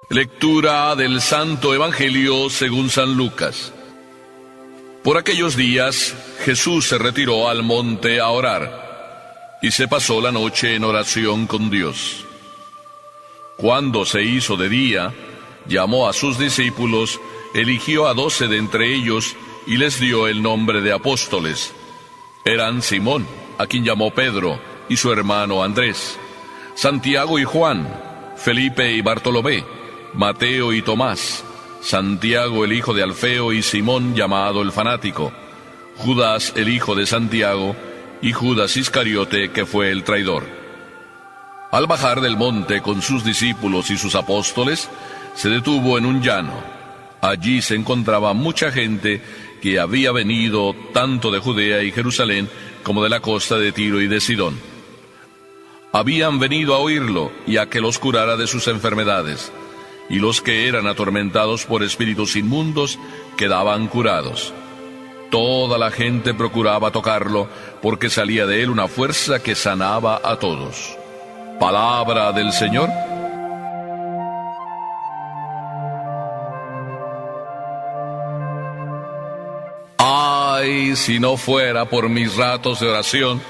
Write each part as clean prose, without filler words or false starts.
Lectura del Santo Evangelio según San Lucas. Por aquellos días, Jesús se retiró al monte a orar, y se pasó la noche en oración con Dios. Cuando se hizo de día, llamó a sus discípulos, eligió a 12 de entre ellos, y les dio el nombre de apóstoles. Eran Simón, a quien llamó Pedro, y su hermano Andrés, Santiago y Juan, Felipe y Bartolomé, Mateo y Tomás, Santiago el hijo de Alfeo y Simón llamado el fanático, Judas el hijo de Santiago y Judas Iscariote que fue el traidor. Al bajar del monte con sus discípulos y sus apóstoles, se detuvo en un llano. Allí se encontraba mucha gente que había venido tanto de Judea y Jerusalén como de la costa de Tiro y de Sidón. Habían venido a oírlo y a que los curara de sus enfermedades, y los que eran atormentados por espíritus inmundos quedaban curados. Toda la gente procuraba tocarlo, porque salía de él una fuerza que sanaba a todos. Palabra del Señor. Ay, si no fuera por mis ratos de oración.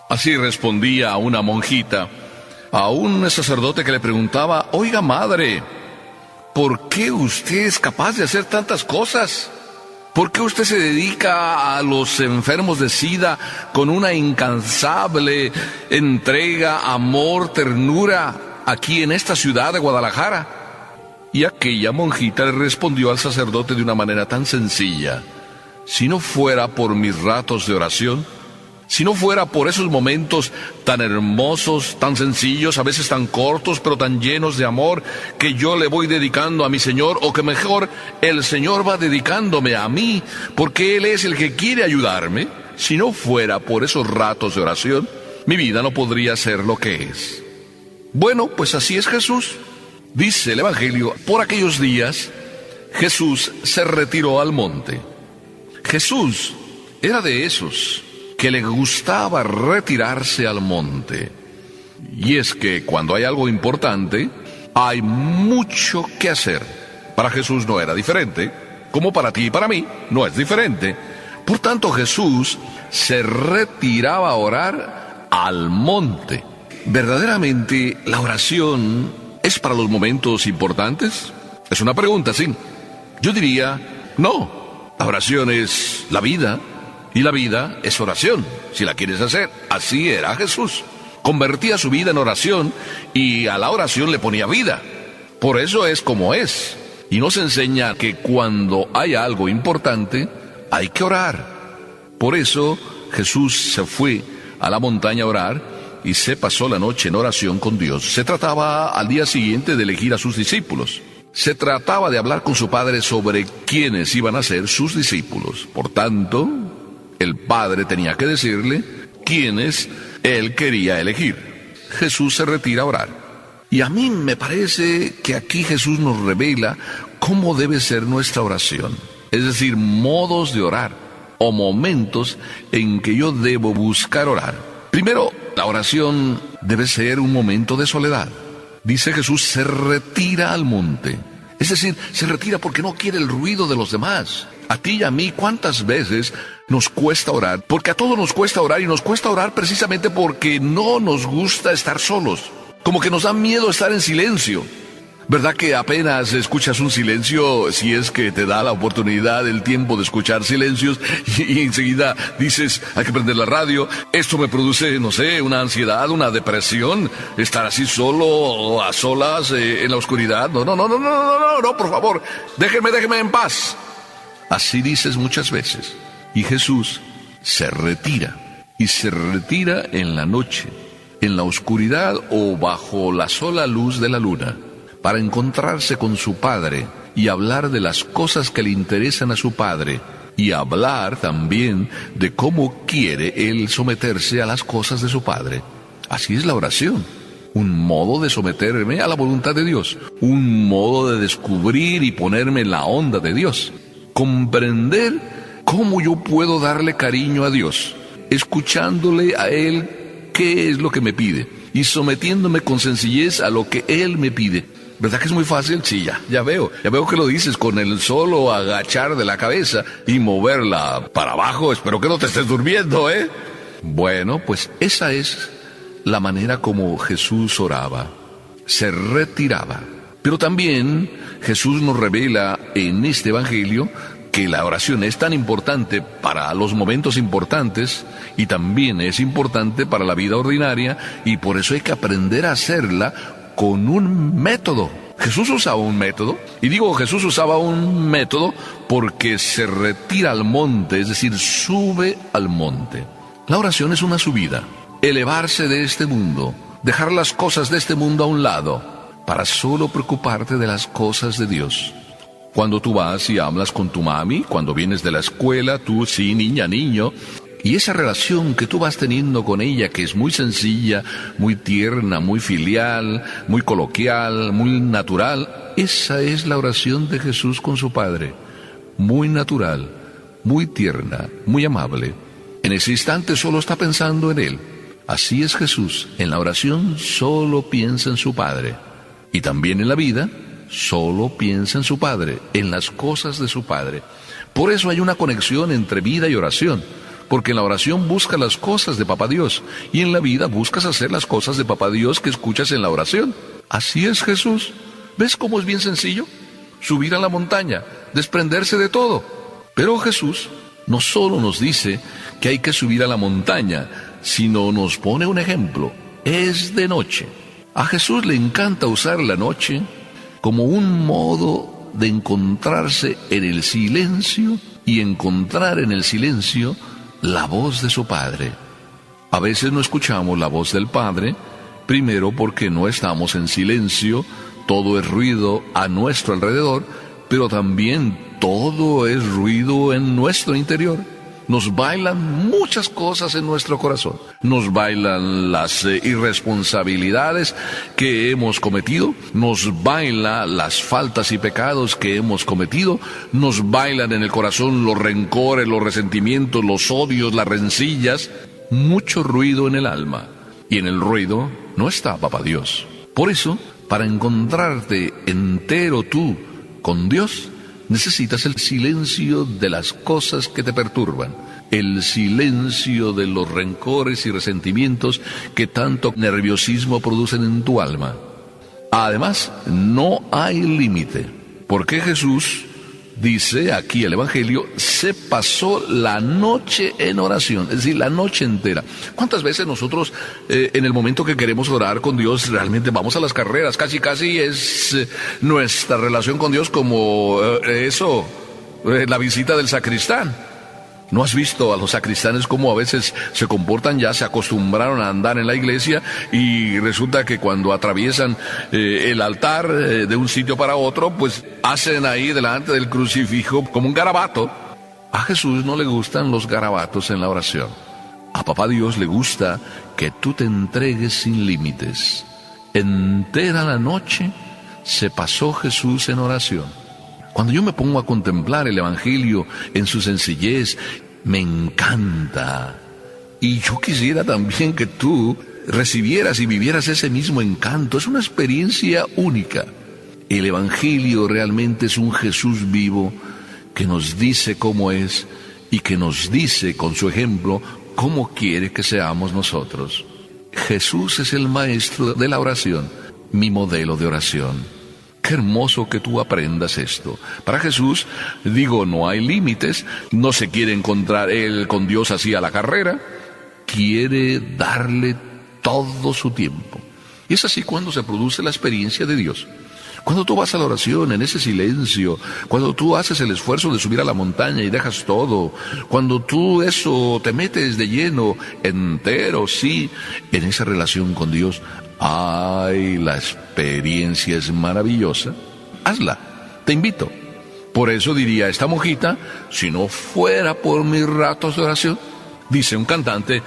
Así respondía a una monjita, a un sacerdote que le preguntaba: oiga, madre, ¿por qué usted es capaz de hacer tantas cosas? ¿Por qué usted se dedica a los enfermos de SIDA con una incansable entrega, amor, ternura aquí en esta ciudad de Guadalajara? Y aquella monjita le respondió al sacerdote de una manera tan sencilla: si no fuera por mis ratos de oración, si no fuera por esos momentos tan hermosos, tan sencillos, a veces tan cortos, pero tan llenos de amor, que yo le voy dedicando a mi Señor, o que mejor, el Señor va dedicándome a mí, porque Él es el que quiere ayudarme, si no fuera por esos ratos de oración, mi vida no podría ser lo que es. Bueno, pues así es Jesús. Dice el Evangelio, por aquellos días, Jesús se retiró al monte. Jesús era de esos que le gustaba retirarse al monte. Y es que cuando hay algo importante, hay mucho que hacer. Para Jesús no era diferente, como para ti y para mí no es diferente. Por tanto, Jesús se retiraba a orar al monte. ¿Verdaderamente la oración es para los momentos importantes? Es una pregunta, sí. Yo diría, no. La oración es la vida. Y la vida es oración, si la quieres hacer. Así era Jesús. Convertía su vida en oración y a la oración le ponía vida. Por eso es como es. Y nos enseña que cuando hay algo importante, hay que orar. Por eso Jesús se fue a la montaña a orar y se pasó la noche en oración con Dios. Se trataba al día siguiente de elegir a sus discípulos. Se trataba de hablar con su Padre sobre quiénes iban a ser sus discípulos. Por tanto, el Padre tenía que decirle quiénes Él quería elegir. Jesús se retira a orar. Y a mí me parece que aquí Jesús nos revela cómo debe ser nuestra oración. Es decir, modos de orar o momentos en que yo debo buscar orar. Primero, la oración debe ser un momento de soledad. Dice Jesús, se retira al monte. Es decir, se retira porque no quiere el ruido de los demás. A ti y a mí, ¿cuántas veces nos cuesta orar? Porque a todos nos cuesta orar, y nos cuesta orar precisamente porque no nos gusta estar solos. Como que nos da miedo estar en silencio. ¿Verdad que apenas escuchas un silencio, si es que te da la oportunidad, el tiempo de escuchar silencios, y enseguida dices, hay que prender la radio? Esto me produce, no sé, una ansiedad, una depresión, estar así solo, a solas, en la oscuridad. No, por favor, déjeme en paz. Así dices muchas veces. Y Jesús se retira, y se retira en la noche, en la oscuridad o bajo la sola luz de la luna, para encontrarse con su Padre y hablar de las cosas que le interesan a su Padre, y hablar también de cómo quiere Él someterse a las cosas de su Padre. Así es la oración, un modo de someterme a la voluntad de Dios, un modo de descubrir y ponerme en la onda de Dios, comprender cómo yo puedo darle cariño a Dios, escuchándole a Él qué es lo que me pide, y sometiéndome con sencillez a lo que Él me pide. ¿Verdad que es muy fácil? Sí, ya veo que lo dices con el solo agachar de la cabeza y moverla para abajo. Espero que no te estés durmiendo, ¿eh? Bueno, pues esa es la manera como Jesús oraba. Se retiraba. Pero también Jesús nos revela en este evangelio que la oración es tan importante para los momentos importantes y también es importante para la vida ordinaria, y por eso hay que aprender a hacerla con un método. Jesús usaba un método, y digo Jesús usaba un método porque se retira al monte, es decir, sube al monte. La oración es una subida, elevarse de este mundo, dejar las cosas de este mundo a un lado, para solo preocuparte de las cosas de Dios. Cuando tú vas y hablas con tu mami, cuando vienes de la escuela, tú sí, niña, niño, y esa relación que tú vas teniendo con ella, que es muy sencilla, muy tierna, muy filial, muy coloquial, muy natural, esa es la oración de Jesús con su Padre. Muy natural, muy tierna, muy amable. En ese instante solo está pensando en Él. Así es Jesús. En la oración solo piensa en su Padre. Y también en la vida, solo piensa en su Padre, en las cosas de su Padre. Por eso hay una conexión entre vida y oración. Porque en la oración buscas las cosas de Papá Dios, y en la vida buscas hacer las cosas de Papá Dios que escuchas en la oración. Así es Jesús. ¿Ves cómo es bien sencillo? Subir a la montaña, desprenderse de todo. Pero Jesús no solo nos dice que hay que subir a la montaña, sino nos pone un ejemplo. Es de noche. A Jesús le encanta usar la noche como un modo de encontrarse en el silencio y encontrar en el silencio la voz de su Padre. A veces no escuchamos la voz del Padre, primero porque no estamos en silencio, todo es ruido a nuestro alrededor, pero también todo es ruido en nuestro interior. Nos bailan muchas cosas en nuestro corazón. Nos bailan las irresponsabilidades que hemos cometido. Nos bailan las faltas y pecados que hemos cometido. Nos bailan en el corazón los rencores, los resentimientos, los odios, las rencillas. Mucho ruido en el alma. Y en el ruido no está Papá Dios. Por eso, para encontrarte entero tú con Dios, necesitas el silencio de las cosas que te perturban, el silencio de los rencores y resentimientos que tanto nerviosismo producen en tu alma. Además, no hay límite, porque Jesús dice aquí el Evangelio, se pasó la noche en oración, es decir, la noche entera. ¿Cuántas veces nosotros en el momento que queremos orar con Dios realmente vamos a las carreras? Casi es nuestra relación con Dios como la visita del sacristán. ¿No has visto a los sacristanes cómo a veces se comportan? Ya se acostumbraron a andar en la iglesia y resulta que cuando atraviesan el altar de un sitio para otro, pues hacen ahí delante del crucifijo como un garabato. A Jesús no le gustan los garabatos en la oración. A Papá Dios le gusta que tú te entregues sin límites. Entera la noche se pasó Jesús en oración. Cuando yo me pongo a contemplar el Evangelio en su sencillez, me encanta. Y yo quisiera también que tú recibieras y vivieras ese mismo encanto. Es una experiencia única. El Evangelio realmente es un Jesús vivo que nos dice cómo es y que nos dice con su ejemplo cómo quiere que seamos nosotros. Jesús es el maestro de la oración, mi modelo de oración. Qué hermoso que tú aprendas esto. Para Jesús, no hay límites, no se quiere encontrar Él con Dios así a la carrera, quiere darle todo su tiempo. Y es así cuando se produce la experiencia de Dios. Cuando tú vas a la oración, en ese silencio, cuando tú haces el esfuerzo de subir a la montaña y dejas todo, cuando tú te metes de lleno, entero, sí, en esa relación con Dios, ¡ay, la experiencia es maravillosa! Hazla, te invito. Por eso diría esta monjita, si no fuera por mis ratos de oración, dice un cantante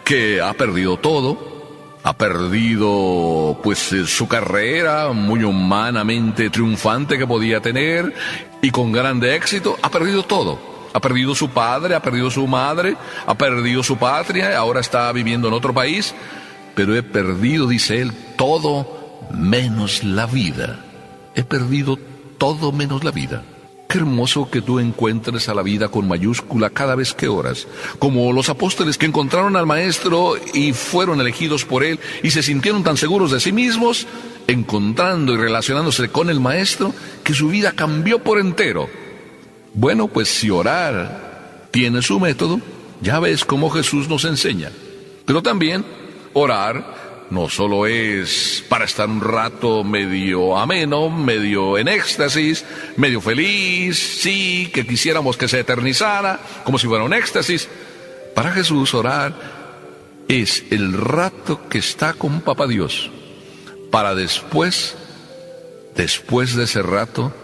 que ha perdido todo, ha perdido su carrera muy humanamente triunfante que podía tener y con grande éxito, ha perdido todo. Ha perdido su padre, ha perdido su madre, ha perdido su patria, ahora está viviendo en otro país. Pero he perdido, dice él, todo menos la vida. he perdido todo menos la vida. Qué hermoso que tú encuentres a la vida con mayúscula cada vez que oras, como los apóstoles que encontraron al Maestro y fueron elegidos por Él y se sintieron tan seguros de sí mismos, encontrando y relacionándose con el Maestro, que su vida cambió por entero. Bueno, pues si orar tiene su método, ya ves cómo Jesús nos enseña. Pero también orar no solo es para estar un rato medio ameno, medio en éxtasis, medio feliz, sí, que quisiéramos que se eternizara, como si fuera un éxtasis. Para Jesús orar es el rato que está con Papá Dios, para después de ese rato,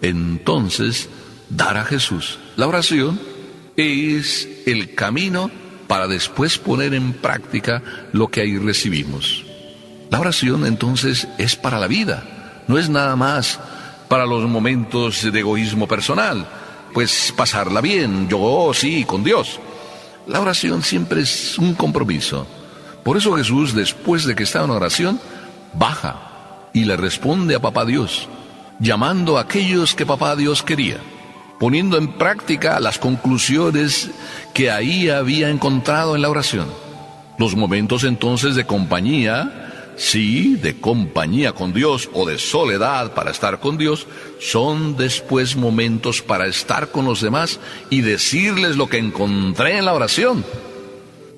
entonces dar a Jesús. La oración es el camino para después poner en práctica lo que ahí recibimos. La oración entonces es para la vida, no es nada más para los momentos de egoísmo personal, pues pasarla bien, yo sí, con Dios. La oración siempre es un compromiso. Por eso Jesús, después de que estaba en oración, baja y le responde a Papá Dios, llamando a aquellos que Papá Dios quería, poniendo en práctica las conclusiones que ahí había encontrado en la oración. Los momentos entonces de compañía, sí, de compañía con Dios o de soledad para estar con Dios, son después momentos para estar con los demás y decirles lo que encontré en la oración.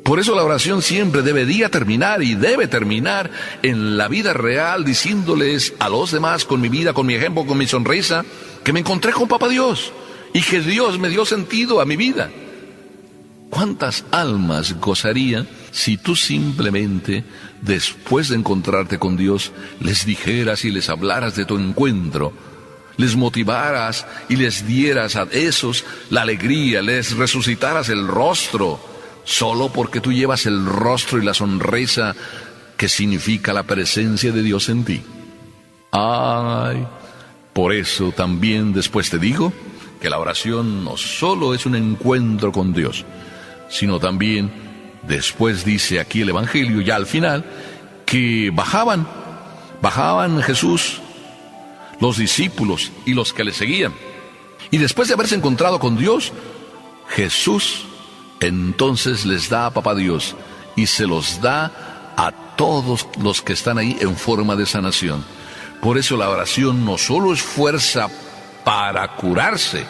Por eso la oración siempre debería terminar y debe terminar en la vida real, diciéndoles a los demás con mi vida, con mi ejemplo, con mi sonrisa, que me encontré con Papá Dios y que Dios me dio sentido a mi vida. ¿Cuántas almas gozarían si tú simplemente, después de encontrarte con Dios, les dijeras y les hablaras de tu encuentro, les motivaras y les dieras a esos la alegría, les resucitaras el rostro, solo porque tú llevas el rostro y la sonrisa que significa la presencia de Dios en ti? Ay, por eso también después te digo que la oración no solo es un encuentro con Dios, sino también, después dice aquí el Evangelio, ya al final, que bajaban Jesús, los discípulos y los que le seguían. Y después de haberse encontrado con Dios, Jesús entonces les da a Papá Dios y se los da a todos los que están ahí en forma de sanación. Por eso la oración no solo es fuerza para curarse,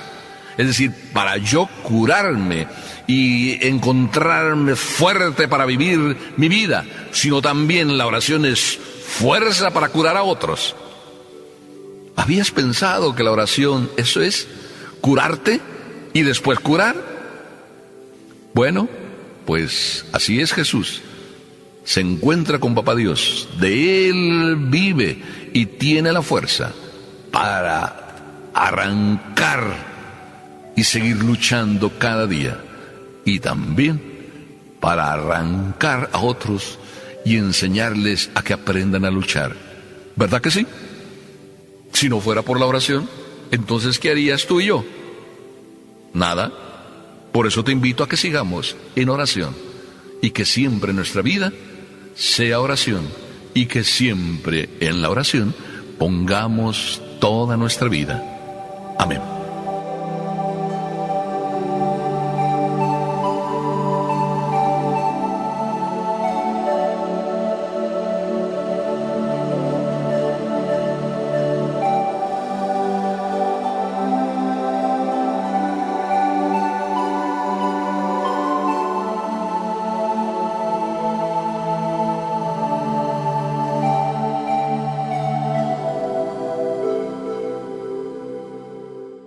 es decir, para yo curarme y encontrarme fuerte para vivir mi vida, sino también la oración es fuerza para curar a otros. ¿Habías pensado que la oración, eso es, curarte y después curar? Bueno, pues así es Jesús. Se encuentra con Papá Dios, de Él vive y tiene la fuerza para arrancar y seguir luchando cada día, y también para arrancar a otros y enseñarles a que aprendan a luchar. ¿Verdad que sí? Si no fuera por la oración, entonces ¿qué harías tú y yo? Nada. Por eso te invito a que sigamos en oración y que siempre nuestra vida sea oración y que siempre en la oración pongamos toda nuestra vida. Amén.